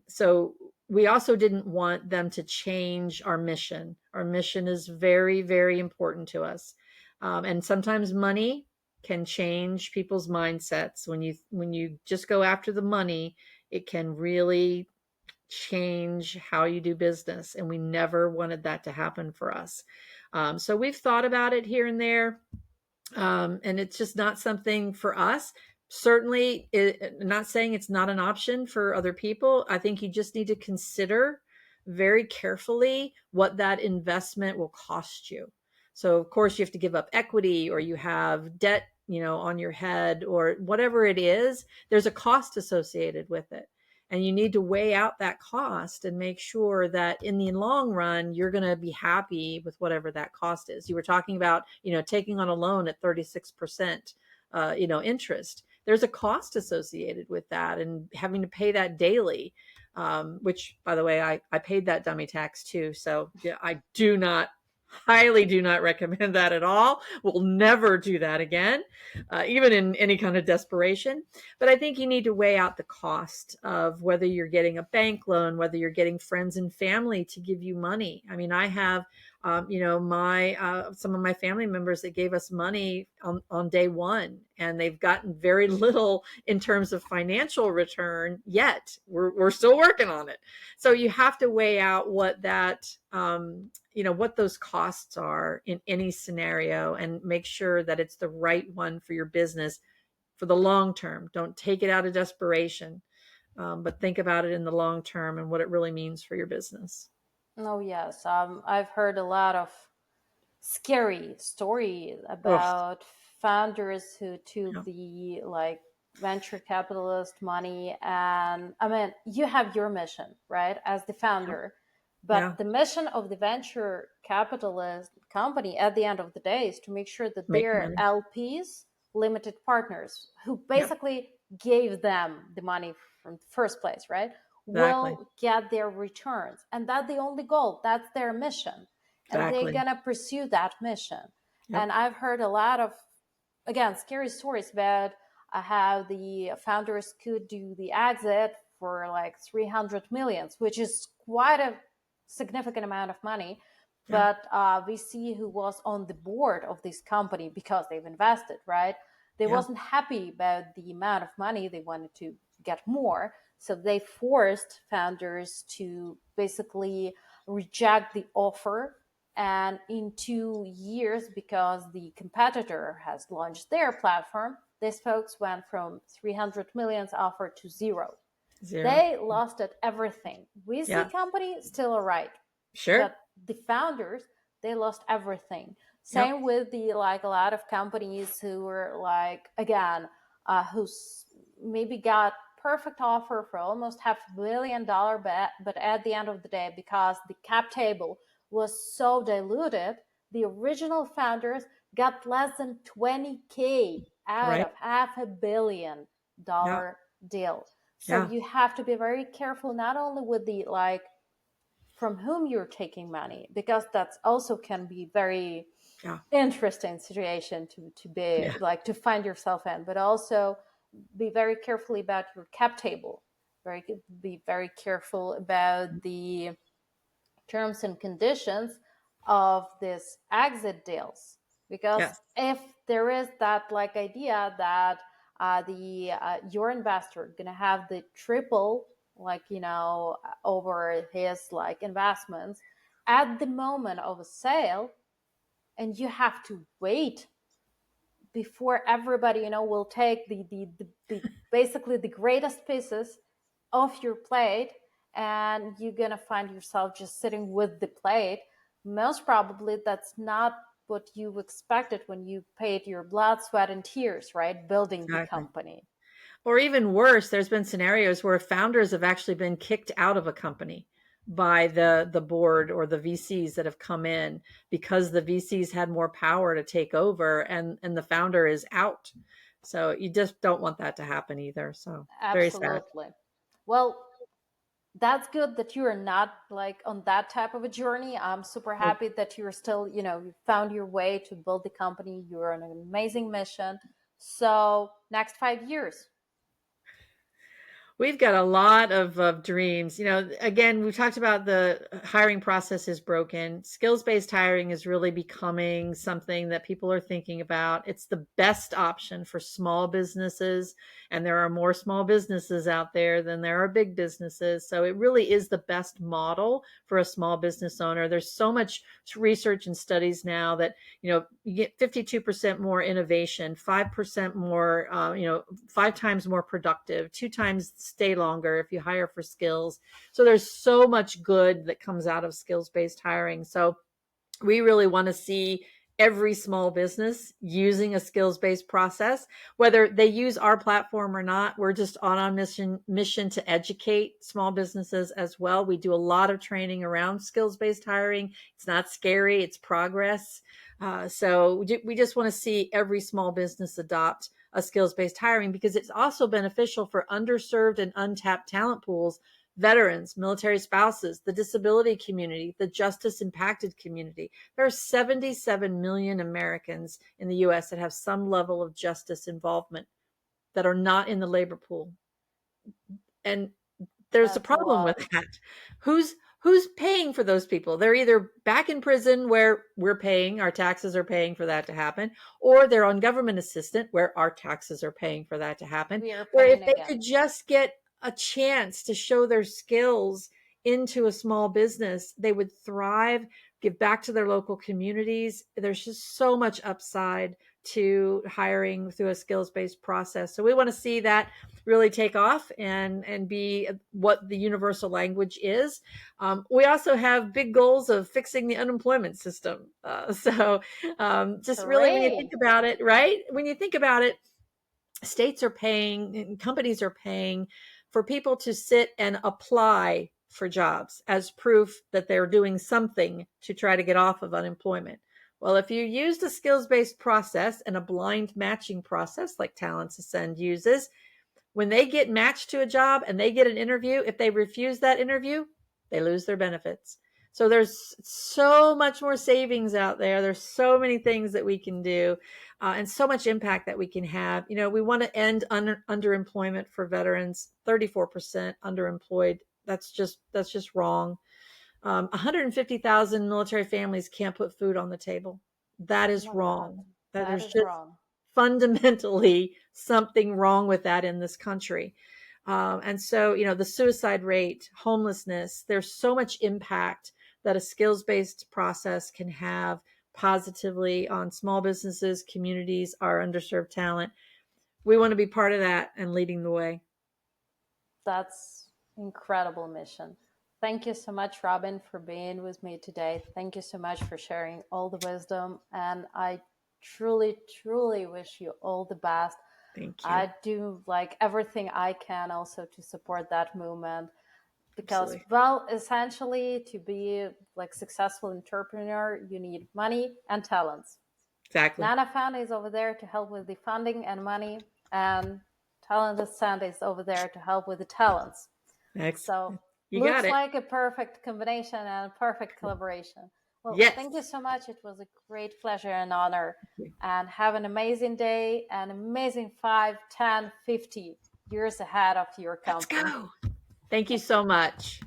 So we also didn't want them to change our mission. Our mission is very, very important to us. And sometimes money can change people's mindsets. When you just go after the money, it can really change how you do business. And we never wanted that to happen for us. So we've thought about it here and there. And it's just not something for us. Certainly, not saying it's not an option for other people. I think you just need to consider very carefully what that investment will cost you. So, of course, you have to give up equity, or you have debt, on your head, or whatever it is. There's a cost associated with it. And you need to weigh out that cost and make sure that in the long run, you're going to be happy with whatever that cost is. You were talking about, taking on a loan at 36%, interest. There's a cost associated with that, and having to pay that daily, which, by the way, I paid that dummy tax too. So yeah, I highly do not recommend that at all. We'll never do that again, even in any kind of desperation. But I think you need to weigh out the cost of whether you're getting a bank loan, whether you're getting friends and family to give you money. I mean, I have, some of my family members that gave us money on day one, and they've gotten very little in terms of financial return yet. We're still working on it. So you have to weigh out what that, what those costs are in any scenario, and make sure that it's the right one for your business for the long term. Don't take it out of desperation, but think about it in the long term and what it really means for your business. Oh, yes. I've heard a lot of scary stories Oh, about founders who took yeah, the venture capitalist money. And I mean, you have your mission, right, as the yeah, founder, yeah. but the mission of the venture capitalist company at the end of the day is to make sure that Make their money. LPs, limited partners, who Yep, basically gave them the money from the first place, right, exactly, will get their returns. And that's the only goal. That's their mission, and they're exactly. gonna pursue that mission. Yep, And I've heard a lot of, again, scary stories about how the founders could do the exit for like 300 millions, which is quite a significant amount of money. yeah, But VC who was on the board of this company, because they've invested, right, they yeah, wasn't happy about the amount of money. They wanted to get more, so they forced founders to basically reject the offer. And in 2 years, because the competitor has launched their platform, these folks went from 300 millions offer to zero. zero. They lost it everything. Yeah, VC company still all right, sure. but the founders, they lost everything. Yep, Same with the a lot of companies who were who's maybe got perfect offer for almost $500 million, but at the end of the day, because the cap table was so diluted, the original founders got less than 20K out right. of $500 million Yeah, deal. So yeah, you have to be very careful, not only with the from whom you're taking money, because that's also can be very yeah, interesting situation to be yeah, to find yourself in, but also be very carefully about your cap table, be very careful about the terms and conditions of this exit deals, because Yes, if there is that like idea that the your investor gonna have the triple, like, over his like investments at the moment of a sale, and you have to wait before everybody, will take the basically the greatest pieces off your plate, and you're gonna find yourself just sitting with the plate. Most probably that's not what you expected when you paid your blood, sweat, and tears, right, building the exactly. company. Or even worse, there's been scenarios where founders have actually been kicked out of a company by the board or the VCs that have come in because the VCs had more power to take over, and the founder is out. So you just don't want that to happen either. So very sad. Absolutely. Well, that's good that you are not like on that type of a journey. I'm super Nope. happy that you're still, you found your way to build the company. You're on an amazing mission. So next 5 years. We've got a lot of dreams. Again, we talked about the hiring process is broken. Skills-based hiring is really becoming something that people are thinking about. It's the best option for small businesses, and there are more small businesses out there than there are big businesses. So it really is the best model for a small business owner. There's so much research and studies now that, you get 52% more innovation, 5% more, 5 times more productive, 2 times stay longer if you hire for skills. So there's so much good that comes out of skills-based hiring. So we really want to see every small business using a skills-based process, whether they use our platform or not. We're just on a mission to educate small businesses as well. We do a lot of training around skills-based hiring. It's not scary, it's progress. So we just want to see every small business adopt a skills-based hiring, because it's also beneficial for underserved and untapped talent pools, veterans, military spouses, the disability community, the justice impacted community. There are 77 million Americans in the US that have some level of justice involvement that are not in the labor pool. And there's a That's a problem with lot. that. Who's paying for those people? They're either back in prison where we're paying, our taxes are paying for that to happen, or they're on government assistance where our taxes are paying for that to happen. We are Where if paying they again. could just get a chance to show their skills into a small business, they would thrive, give back to their local communities. There's just so much upside to hiring through a skills-based process. So we want to see that really take off and be what the universal language is. We also have big goals of fixing the unemployment system. Just really, when you think Hooray. about it, right? When you think about it, states are paying and companies are paying for people to sit and apply for jobs as proof that they're doing something to try to get off of unemployment. Well, if you used a skills-based process and a blind matching process like Talents Ascend uses, when they get matched to a job and they get an interview, if they refuse that interview, they lose their benefits. So there's so much more savings out there. There's so many things that we can do, and so much impact that we can have. We want to end underemployment for veterans. 34% underemployed. That's just wrong. 150,000 military families can't put food on the table. That Oh is my God. wrong. That That there's is just wrong. fundamentally something wrong with that in this country. And so, the suicide rate, homelessness, there's so much impact that a skills based process can have positively on small businesses, communities, our underserved talent. We want to be part of that and leading the way. That's incredible mission. Thank you so much, Robyn, for being with me today. Thank you so much for sharing all the wisdom. And I truly, truly wish you all the best. Thank you. I do like everything I can also to support that movement, because, Absolutely. well, essentially to be like successful entrepreneur, you need money and talents. Exactly. Nana Fund is over there to help with the funding and money, and Talent Ascend is over there to help with the talents. So Excellent. You got looks it. like a perfect combination and a perfect collaboration. Well, Yes. thank you so much. It was a great pleasure and honor. You. And have an amazing day, an amazing 5, 10, 50 years ahead of your Let's company. go. Thank you so much.